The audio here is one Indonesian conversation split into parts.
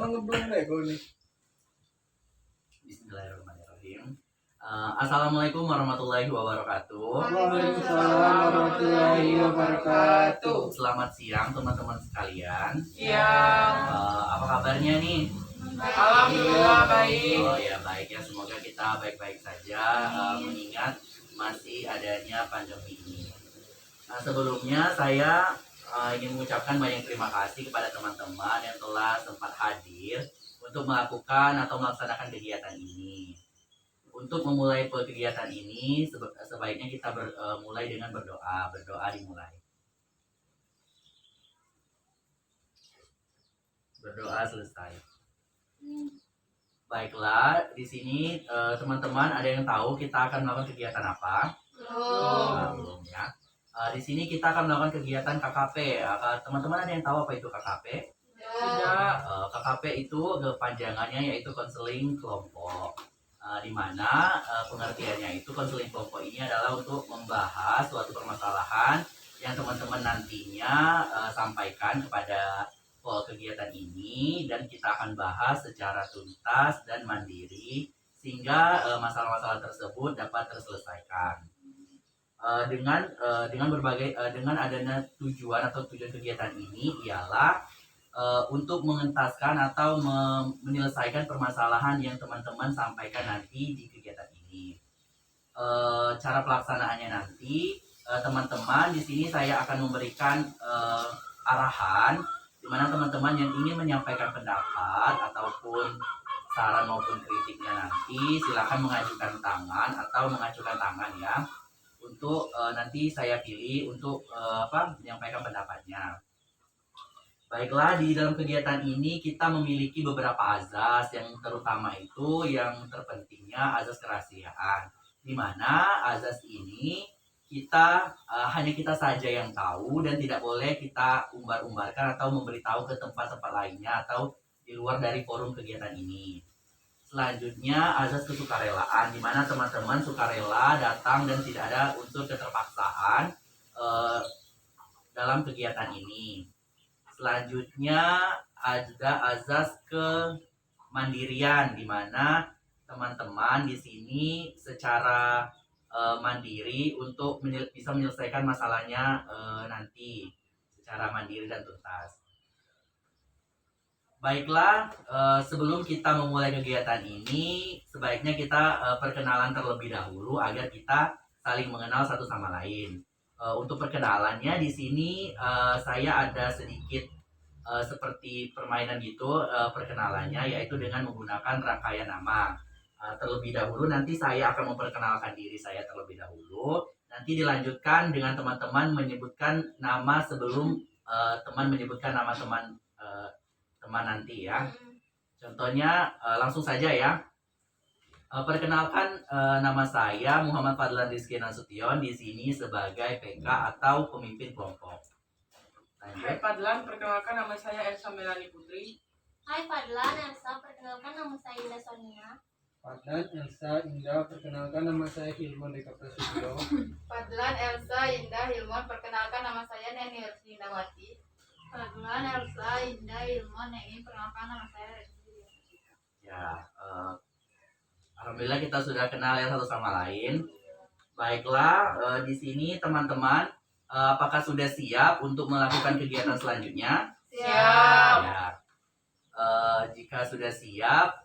Orang ngeblong deh gue nih. Bismillahirrahmanirrahim. Assalamualaikum warahmatullahi wabarakatuh. Waalaikumsalam warahmatullahi wabarakatuh. Selamat siang teman-teman sekalian. Siang. Apa kabarnya nih? Alhamdulillah baik. Oh ya baik ya, semoga kita baik-baik saja mengingat masih adanya pandemi ini. Sebelumnya saya ingin mengucapkan banyak terima kasih kepada teman-teman yang telah sempat hadir untuk melakukan atau melaksanakan kegiatan ini. Untuk memulai kegiatan ini, sebaiknya kita mulai dengan berdoa. Berdoa dimulai. Berdoa selesai. Baiklah, di sini teman-teman ada yang tahu kita akan melakukan kegiatan apa? Belum ya. Di sini kita akan melakukan kegiatan KKP. Teman-teman ada yang tahu apa itu KKP? Tidak. KKP itu kepanjangannya yaitu konseling kelompok. Di mana pengertiannya itu konseling kelompok ini adalah untuk membahas suatu permasalahan yang teman-teman nantinya sampaikan kepada kegiatan ini, dan kita akan bahas secara tuntas dan mandiri sehingga masalah-masalah tersebut dapat terselesaikan. Dengan berbagai dengan adanya tujuan kegiatan ini ialah untuk mengentaskan atau menyelesaikan permasalahan yang teman-teman sampaikan nanti di kegiatan ini. Cara pelaksanaannya nanti teman-teman di sini saya akan memberikan arahan di mana teman-teman yang ingin menyampaikan pendapat ataupun saran maupun kritiknya nanti silakan mengajukan tangan ya untuk nanti saya pilih untuk menyampaikan pendapatnya. Baiklah, di dalam kegiatan ini kita memiliki beberapa azas, yang terutama itu yang terpentingnya azas kerahasiaan, di mana azas ini hanya kita saja yang tahu dan tidak boleh kita umbar-umbarkan atau memberitahu ke tempat-tempat lainnya atau di luar dari forum kegiatan ini. Selanjutnya azas kesukarelaan, di mana teman-teman sukarela datang dan tidak ada unsur keterpaksaan dalam kegiatan ini. Selanjutnya ada azas kemandirian, di mana teman-teman di sini secara mandiri untuk bisa menyelesaikan masalahnya nanti secara mandiri dan tuntas. Baiklah, sebelum kita memulai kegiatan ini, sebaiknya kita perkenalan terlebih dahulu agar kita saling mengenal satu sama lain. Untuk perkenalannya di sini saya ada sedikit seperti permainan gitu perkenalannya, yaitu dengan menggunakan rangkaian nama. Terlebih dahulu nanti saya akan memperkenalkan diri saya terlebih dahulu. Nanti dilanjutkan dengan teman-teman menyebutkan nama sebelum teman menyebutkan nama teman nanti ya. Contohnya langsung saja ya. Perkenalkan, nama saya Muhammad Fadlan Rizky Nasution, di sini sebagai PK atau pemimpin kelompok. Hai Fadlan, perkenalkan nama saya Elsa Melani Putri. Hai Fadlan, Elsa, perkenalkan nama saya Indah Sonia. Fadlan, Elsa, Indah, perkenalkan nama saya Hilman Deka Prasetyo. Fadlan, Elsa, Indah, Hilman, perkenalkan nama saya Neni Rusdinawati. Fadlan, Elsa, Indah, Hilman, Neni, perkenalkan nama saya Resmi. Ya, alhamdulillah kita sudah kenal ya satu sama lain. Baiklah, di sini teman-teman, apakah sudah siap untuk melakukan kegiatan selanjutnya? Siap. Ya. Jika sudah siap,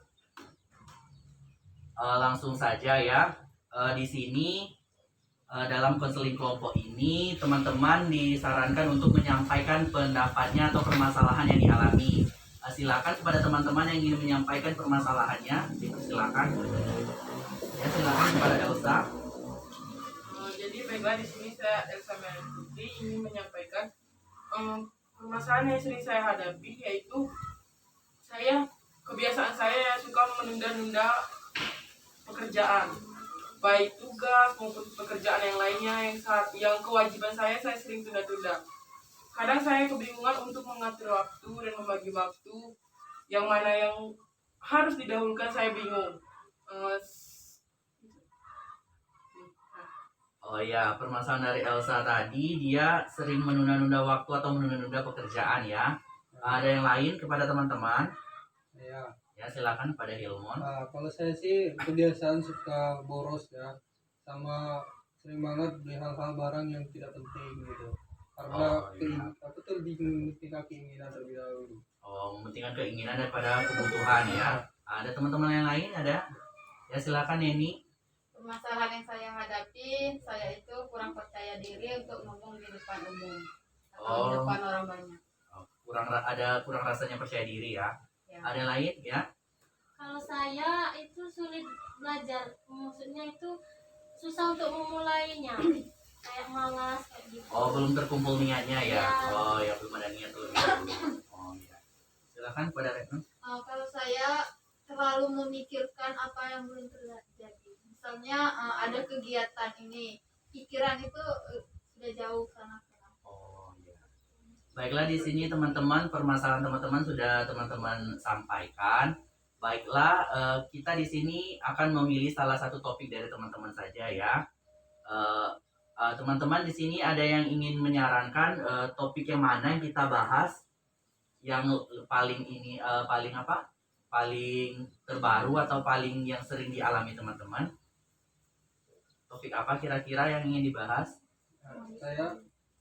langsung saja ya. Di sini dalam konseling kelompok ini teman-teman disarankan untuk menyampaikan pendapatnya atau permasalahan yang dialami. Silakan kepada teman-teman yang ingin menyampaikan permasalahannya, silakan. Ya, silakan kepada Elsa. Jadi baiklah, di sini saya Elsa Melani Putri ingin menyampaikan permasalahan yang sering saya hadapi, yaitu kebiasaan saya suka menunda-nunda pekerjaan, baik tugas maupun pekerjaan yang lainnya yang kewajiban saya sering tunda-tunda. Kadang saya kebingungan untuk mengatur waktu dan membagi waktu, yang mana yang harus didahulukan saya bingung. Oh ya, permasalahan dari Elsa tadi, dia sering menunda-nunda waktu atau menunda-nunda pekerjaan ya. Ada yang lain kepada teman-teman? Ya. Ya, silakan pada Hilmon. Kalau saya sih kebiasaan suka boros ya, sama sering banget beli hal-hal barang yang tidak penting gitu. Karena Oh, iya. aku tuh lebih mementingkan keinginan terlebih dahulu. Oh, mementingkan keinginan daripada kebutuhan ya. Ada teman-teman yang lain ada? Ya, silakan Neni. Permasalahan yang saya hadapi, saya itu kurang percaya diri untuk ngomong di depan umum atau di Oh. depan orang banyak. Oh, kurang rasanya percaya diri ya. Ya. Ada yang lain ya? Kalau saya itu sulit belajar, maksudnya itu susah untuk memulainya, kayak malas kayak gitu. Oh, belum terkumpul niatnya ya. Ya. Oh, ya belum ada niat terlebih dahulu. Oh, ya. Silakan pada Retno. Kalau saya terlalu memikirkan apa yang belum terjadi. Misalnya ada kegiatan ini, pikiran itu sudah jauh sana. Oh, ya. Baiklah, di sini teman-teman, permasalahan teman-teman sudah teman-teman sampaikan. Baiklah, kita di sini akan memilih salah satu topik dari teman-teman saja ya. Teman-teman di sini ada yang ingin menyarankan topik yang mana yang kita bahas, yang paling ini paling apa? Paling terbaru atau paling yang sering dialami teman-teman? Topik apa kira-kira yang ingin dibahas?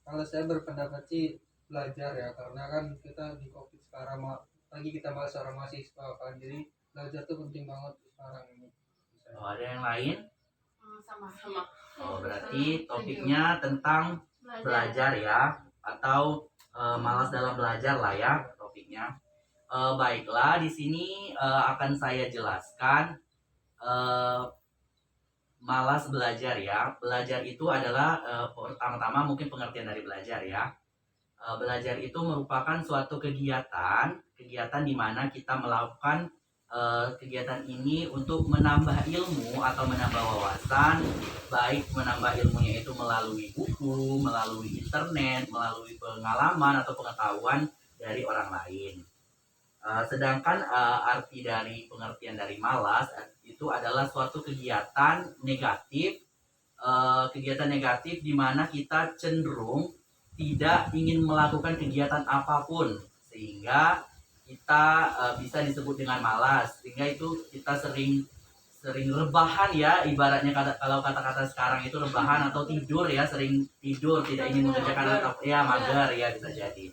Kalau saya berpendapat sih belajar ya, karena kan kita di COVID sekarang lagi kita seorang mahasiswa kan, jadi belajar tuh penting banget sekarang ini. Oh, ada yang lain? Sama. Oh, berarti topiknya tentang belajar ya, atau malas dalam belajar lah ya topiknya. Baiklah, di sini akan saya jelaskan malas belajar ya. Belajar itu adalah pertama-tama mungkin pengertian dari belajar ya. Belajar itu merupakan suatu kegiatan di mana kita melakukan kegiatan ini untuk menambah ilmu atau menambah wawasan, baik menambah ilmunya itu melalui buku, melalui internet, melalui pengalaman atau pengetahuan dari orang lain. Sedangkan arti dari pengertian dari malas itu adalah suatu kegiatan negatif di mana kita cenderung tidak ingin melakukan kegiatan apapun, sehingga kita bisa disebut dengan malas, sehingga itu kita sering rebahan ya, ibaratnya kalau kata-kata sekarang itu rebahan atau tidur ya, sering tidur, tidak ingin mengerjakan atau ya mager ya, bisa jadi.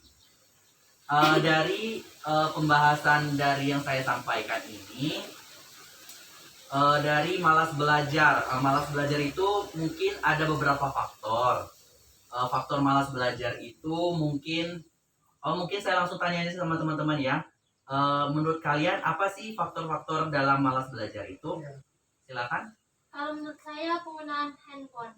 Dari pembahasan dari yang saya sampaikan ini, dari malas belajar itu mungkin ada beberapa faktor. Faktor malas belajar itu mungkin saya langsung tanya aja sama teman-teman ya. Menurut kalian apa sih faktor-faktor dalam malas belajar itu? Silakan. Kalau menurut saya penggunaan handphone.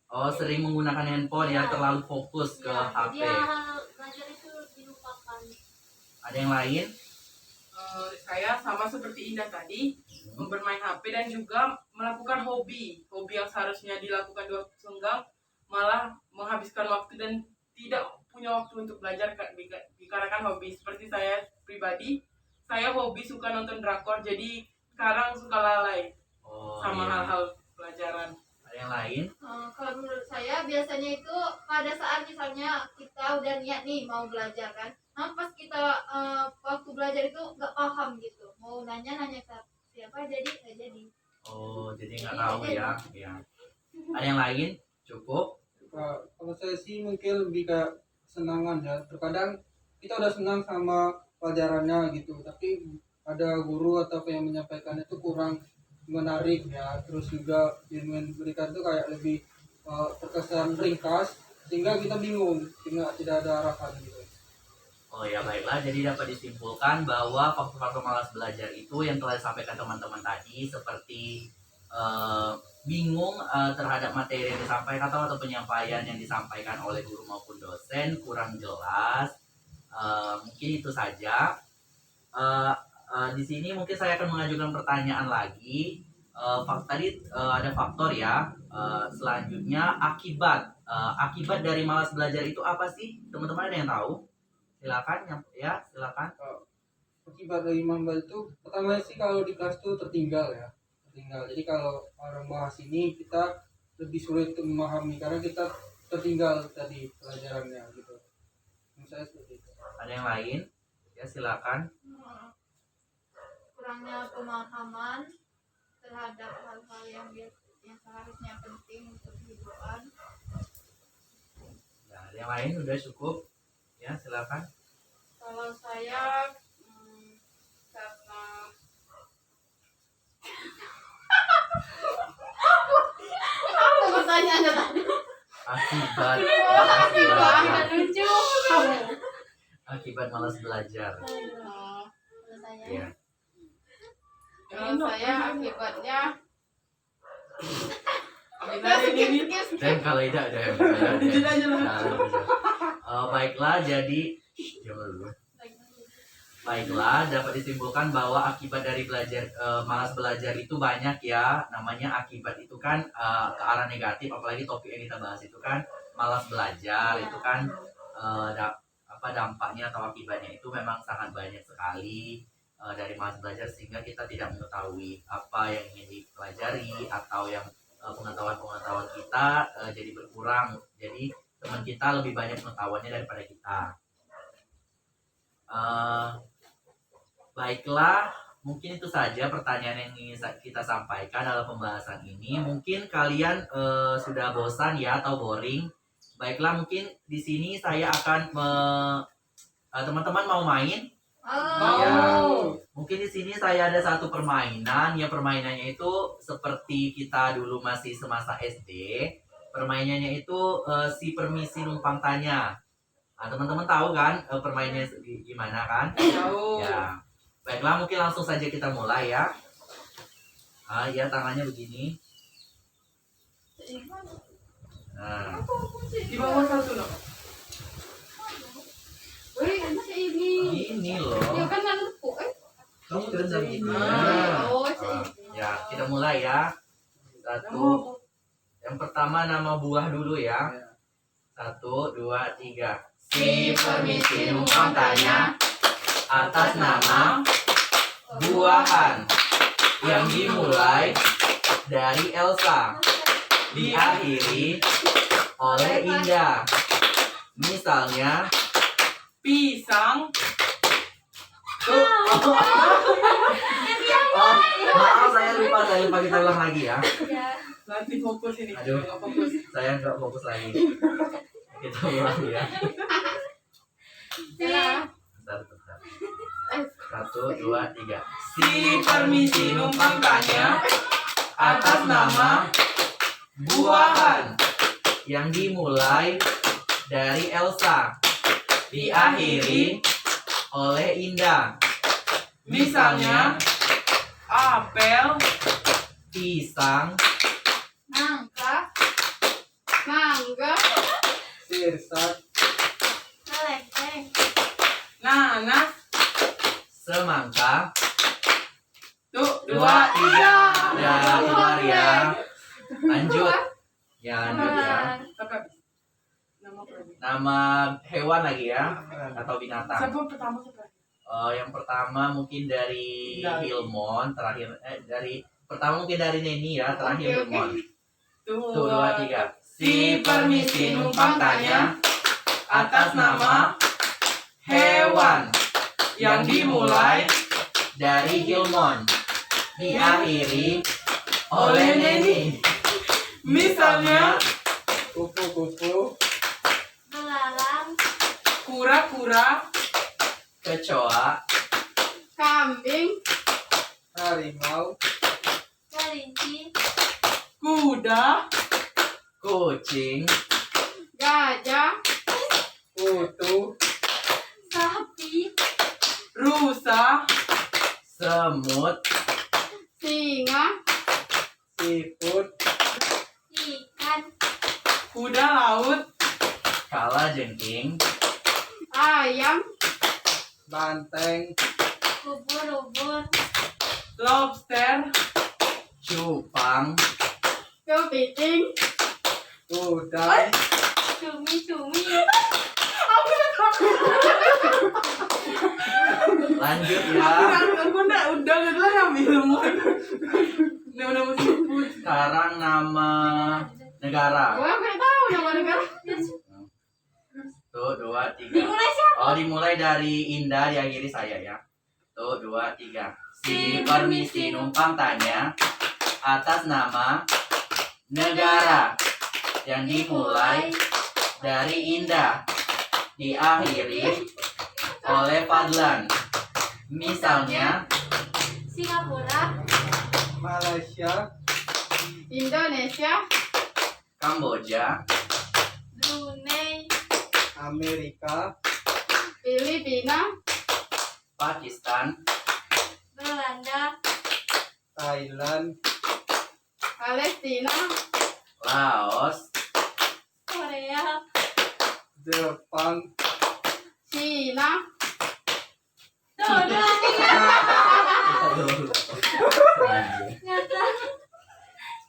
Oh, sering menggunakan handphone ya, terlalu fokus ke HP. Jadi hal belajar itu dilupakan. Ada yang lain? Saya sama seperti Indah tadi, bermain HP dan juga melakukan hobi yang seharusnya dilakukan di waktu senggang, malah menghabiskan waktu dan tidak punya waktu untuk belajar dikarenakan hobi. Seperti saya pribadi, saya hobi suka nonton drakor, jadi sekarang suka lalai sama hal-hal pelajaran. Ada yang lain? Kalau menurut saya biasanya itu pada saat misalnya kita udah niat nih mau belajar kan, pas kita waktu belajar itu nggak paham gitu, mau nanya ke siapa jadi nggak jadi. Oh, jadi nggak tahu ya. Ada yang lain? Cukup? Kalau saya sih mungkin lebih ke senangan ya. Terkadang kita udah senang sama pelajarannya gitu, tapi ada guru atau yang menyampaikan itu kurang menarik ya. Terus juga ilmu yang diberikan itu kayak lebih terkesan ringkas, sehingga kita bingung, tidak ada arahan gitu. Oh ya, baiklah, jadi dapat disimpulkan bahwa faktor-faktor malas belajar itu yang telah disampaikan teman-teman tadi, seperti bingung terhadap materi yang disampaikan atau penyampaian yang disampaikan oleh guru maupun dosen kurang jelas. Mungkin itu saja. Di sini mungkin saya akan mengajukan pertanyaan lagi. Tadi ada faktor ya. Selanjutnya akibat dari malas belajar itu apa sih? Teman-teman ada yang tahu? Silakan ya, silakan. Akibat dari malas itu pertama sih kalau di kelas itu tertinggal. Jadi kalau orang bahas ini kita lebih sulit untuk memahami karena kita tertinggal tadi pelajarannya gitu. Menurut saya seperti itu. Ada yang lain? Ya, silakan. kurangnya pemahaman terhadap hal-hal yang seharusnya penting untuk kehidupan. Nah, yang lain udah cukup ya, silakan. Kalau saya karena Apa pertanyaannya tadi? Akibat Tidak lucu. akibat malas belajar. Kalau saya, Ya. kalau saya akibatnya Dan kalau tidak ada yang Jujur aja lah. baiklah, jadi jangan dulu. Baiklah, dapat disimpulkan bahwa akibat dari malas belajar itu banyak ya. Namanya akibat itu kan ke arah negatif, apalagi topik yang kita bahas itu kan malas belajar, itu kan dampaknya atau akibatnya itu memang sangat banyak sekali dari malas belajar, sehingga kita tidak mengetahui apa yang ingin dipelajari atau yang pengetahuan kita jadi berkurang. Jadi teman kita lebih banyak pengetahuannya daripada kita. Baiklah, mungkin itu saja pertanyaan yang ingin kita sampaikan dalam pembahasan ini. Mungkin kalian sudah bosan ya atau boring. Baiklah, mungkin di sini saya akan teman-teman mau main? Ya. Mungkin di sini saya ada satu permainan. Ya, permainannya itu seperti kita dulu masih semasa SD. Permainannya itu si permisi numpang tanya. Nah, teman-teman tahu kan permainannya gimana kan? Tahu. Ya. Baiklah, mungkin langsung saja kita mulai ya. Ya, tangannya begini. Nah, Di bawah satu loh. wih, ini. ini loh. Ya kan ada tepuk, Kamu kerja gini. Oh, Ya, kita mulai ya. Satu. Yang pertama nama buah dulu ya. 1, 2, 3. Si permisi numpang tanya atas nama buahan yang dimulai dari Elsa, diakhiri oleh Indah. Misalnya Pisang. maaf, saya lupa kita ulang lagi ya. Nanti fokus ini. Aduh. Nggak fokus. Saya nggak fokus lagi. Kita ulang ya. Bentar. 1, 2, 3. Si permisi numpang tanya atas nama buahan yang dimulai dari Elsa, diakhiri oleh Indah. Misalnya Apel. pisang, nangka, mangga, Sirsak, Kelengkeng. Nanas. semangka. Tuh, 2, 3. 2, 3. Ya, keluar ya. Lanjut. Ya, lanjut ya. Apa? Nama apa? Nama hewan lagi ya, atau binatang. Siapa pertama siapa? Yang pertama mungkin dari Dari. Hilmon, terakhir pertama mungkin dari Neni ya, terakhir Oke, oke. Hilmon. Tuh, 2, 3. Si permisi numpang tanya atas nama hewan yang dimulai dari Hilmon, diakhiri oleh Neni. Misalnya kupu-kupu, Belalang. kura-kura. Kecoa, kambing, harimau, Kelinci. Kuda. kucing, gajah, kutu, Sapi. Rusa. semut, singa, siput, Ikan. Kuda laut. kalajengking, ayam, banteng, Ubur-ubur. Lobster. cupang, kepiting, udang, Cumi-cumi. lanjut ya. Aku udah ambil mon. Udah sebut. Sekarang nama negara. gua nggak tahu nama negara. 1, 2, 3. Dimulai siapa? Oh, dimulai dari Indah, diakhiri saya ya. 1, 2, 3. Si permisi numpang tanya atas nama negara yang dimulai dari indah diakhiri oleh Fadlan. Misalnya Singapura, Malaysia, Indonesia, Kamboja, Brunei, Amerika, Filipina, Pakistan, Belanda, Thailand, Palestina, Laos, Korea, Jepang, Cina,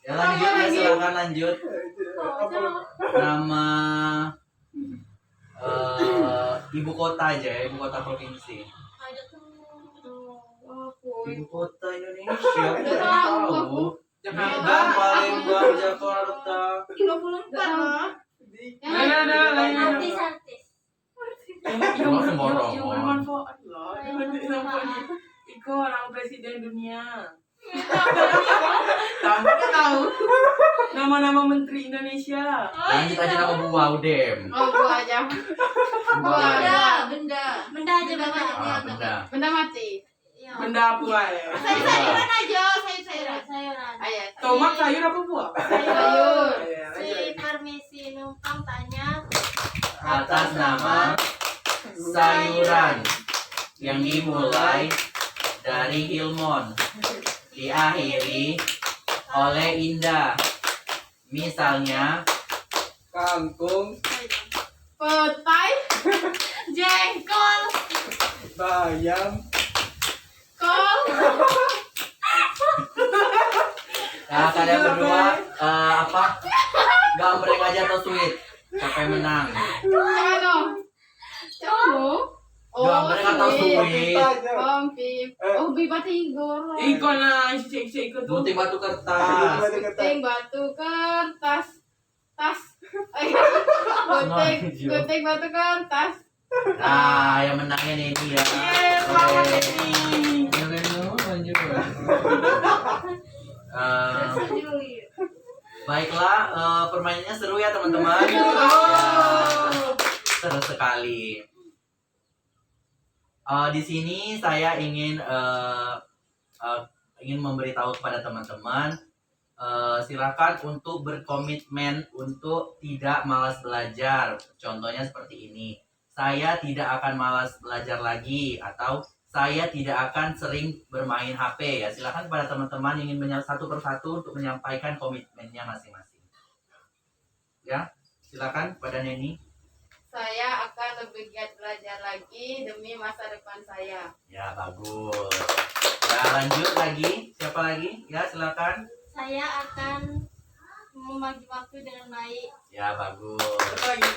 Ya lanjut ya, silakan lanjut. Nama ibu kota aja ya, ibu kota provinsi. ada tuh. Ibu kota Indonesia, aku Udah nggak tahu tahu. Jakarta. Medan, Palembang, Jakarta. 34 loh. Artis-artis. Yang Sembarang. bermanfaat loh. Iko orang presiden dunia. Tahu. Nama-nama menteri Indonesia. Lanjut aja nama Bu Waudem. Oh, gua aja. Bu Gua Waudem. ada. benda Benda aja benda. Benda. Benda mati. Ya. Benda apa ya? Sayur-sayuran aja, sayur-sayuran. Sayuran. Ayo. Tomat sayur apa buah? Sayur. Si permisi numpang tanya Atas nama sayuran yang dimulai dari Hilmon diakhiri oleh Indah. Misalnya kangkung, Petai, jengkol, bayam, kol, Nah, kalian berdua apa? Gambreng aja atau sweet? Siapa yang menang? ano? Kamu? Gambreng atau sweet? Oh, bibat tigor. Iko na iko tuh. Gunting batu kertas. Gunting batu kertas. Tas. Gunting batu kertas. Nah, yang menangnya ini ya. Selamat Oke. ini. lanjut. Baiklah, permainannya seru ya teman-teman. Ya, seru sekali. Di sini saya ingin memberitahu kepada teman-teman, silakan untuk berkomitmen untuk tidak malas belajar. Contohnya seperti ini, saya tidak akan malas belajar lagi, atau saya tidak akan sering bermain HP ya. Silakan kepada teman-teman ingin satu persatu untuk menyampaikan komitmennya masing-masing. Ya, silakan pada Neni. Saya akan lebih giat belajar lagi demi masa depan saya. Ya, bagus. Ya, lanjut lagi. Siapa lagi? Ya, silakan. saya akan membagi waktu dengan baik. Ya, bagus. Apa lagi?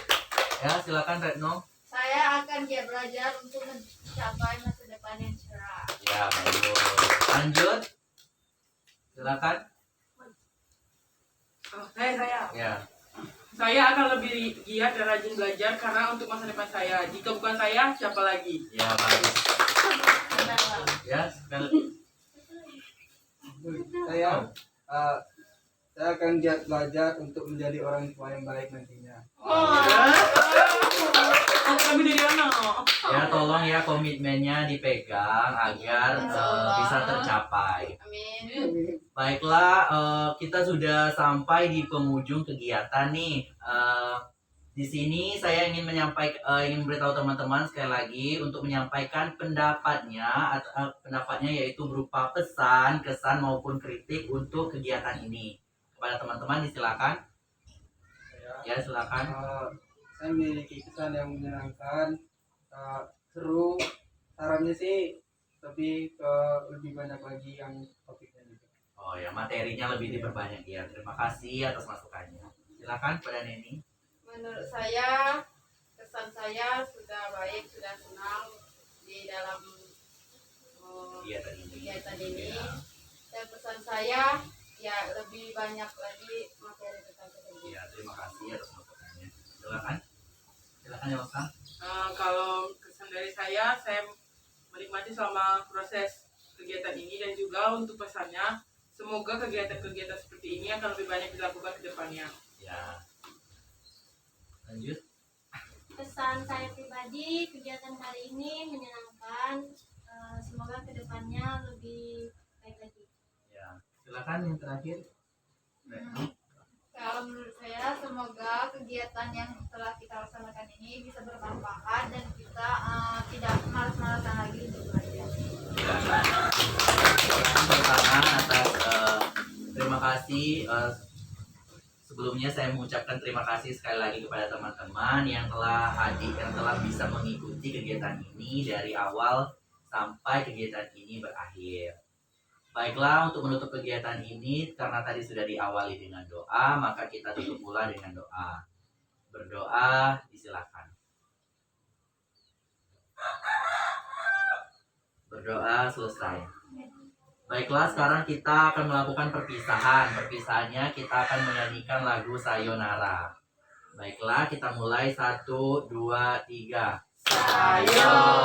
Ya, silakan Retno. Saya akan giat belajar untuk mencapai masa depan yang cerah. Ya, bagus. Lanjut. Silakan. Oh, saya. Ya. Saya akan lebih giat dan rajin belajar karena untuk masa depan saya. Jika bukan saya, siapa lagi? Ya, bagus. Ya, sekali. Saya akan giat belajar untuk menjadi orang tua yang baik nantinya. Kami dari anak. Ya, tolong ya komitmennya dipegang agar bisa tercapai. Amin. Baiklah, kita sudah sampai di penghujung kegiatan nih. Di sini saya ingin ingin beritahu teman-teman sekali lagi untuk menyampaikan pendapatnya, pendapatnya yaitu berupa pesan, kesan maupun kritik untuk kegiatan ini. Kepada teman-teman disilakan. Ya, silakan. Saya memiliki kesan yang menyenangkan, seru. Sarannya sih lebih banyak lagi yang topiknya juga. Oh ya, materinya lebih diperbanyak ya. Terima kasih atas masukannya. Silakan pada Neni. Menurut saya, kesan saya sudah baik, sudah senang di dalam Kegiatan ini. kegiatan ini. Ya. Dan pesan saya, ya lebih banyak lagi materi tentang tersebut. Ya, terima kasih atas masukannya. Silakan. Silakan Elsa. Kalau kesan dari saya menikmati selama proses kegiatan ini, dan juga untuk pesannya semoga kegiatan-kegiatan seperti ini akan lebih banyak dilakukan ke depannya. Ya. Lanjut. Pesan saya pribadi, kegiatan kali ini menyenangkan. Semoga kedepannya lebih baik lagi. Ya. Silakan yang terakhir. Kalau menurut saya semoga kegiatan yang telah kita laksanakan ini bisa bermanfaat dan kita tidak malas-malasan lagi untuk belajar. Pertama atas terima kasih. Sebelumnya saya mengucapkan terima kasih sekali lagi kepada teman-teman yang telah hadir, yang telah bisa mengikuti kegiatan ini dari awal sampai kegiatan ini berakhir. Baiklah, untuk menutup kegiatan ini, karena tadi sudah diawali dengan doa, maka kita tutup pula dengan doa. Berdoa, disilakan. Berdoa selesai. Baiklah, sekarang kita akan melakukan perpisahan. Perpisahannya kita akan menyanyikan lagu Sayonara. Baiklah, kita mulai 1, 2, 3. Sayonara,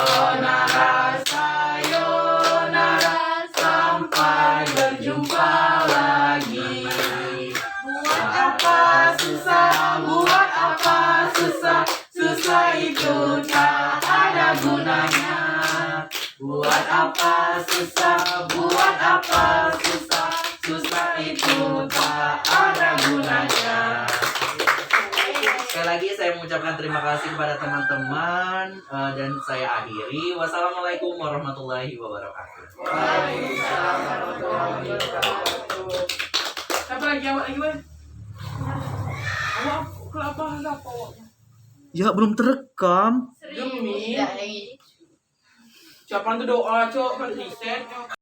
sayonara, sampai berjumpa lagi. Buat apa susah, buat apa susah, susah itu tak ada gunanya. Buat apa susah, buat apa susah, susah itu tak ada gunanya. Sekali lagi saya mengucapkan terima kasih kepada teman-teman dan saya akhiri. Wassalamualaikum warahmatullahi wabarakatuh. Waalaikumsalam warahmatullahi wabarakatuh. Siapa lagi, awak lagi, Boy? Awak kenapa hendak awaknya? Ya belum terekam. Demi Serius, siapa tuh doa, cok, kan riset.